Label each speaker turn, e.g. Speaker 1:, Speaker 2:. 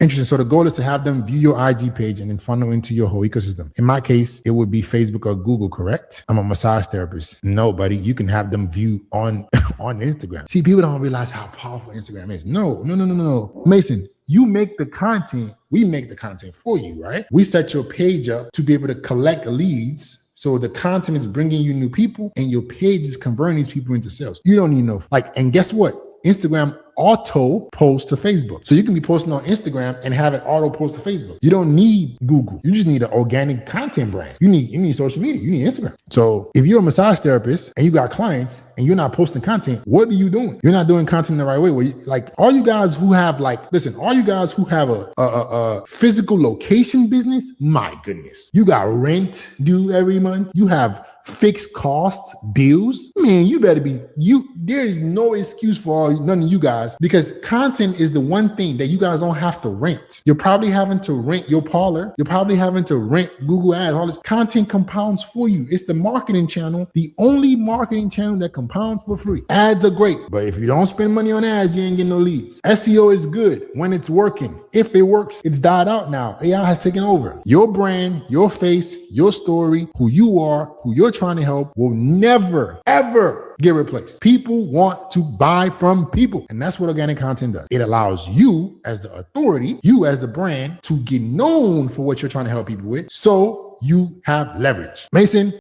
Speaker 1: Interesting. So the goal is to have them view your IG page and then funnel into your whole ecosystem. In my case, it would be Facebook or Google, correct? I'm a massage therapist. No, buddy, you can have them view on Instagram. See, people don't realize how powerful Instagram is. No. Mason, you make the content. We make the content for you, right? We set your page up to be able to collect leads. So the content is bringing you new people and your page is converting these people into sales. You don't need no, and guess what? Instagram auto post to Facebook. So you can be posting on Instagram and have it auto post to Facebook. You don't need Google. You just need an organic content brand. You need social media. You need Instagram. So if you're a massage therapist and you got clients and you're not posting content, what are you doing? You're not doing content the right way. All you guys who have all you guys who have a physical location business, my goodness, you got rent due every month. You have fixed cost bills, man, there is no excuse for none of you guys, because content is the one thing that you guys don't have to rent. You're probably having to rent your parlor. You're probably having to rent Google Ads. All this content compounds for you. It's the marketing channel, the only marketing channel that compounds for free. Ads are great, but if you don't spend money on ads, you ain't getting no leads. SEO is good when it's working. If it works, it's died out now. AI has taken over. Your brand, your face, your story, who you are, who you're trying to help will never, ever get replaced. People want to buy from people. And that's what organic content does. It allows you as the authority, you as the brand, to get known for what you're trying to help people with. So you have leverage. Mason,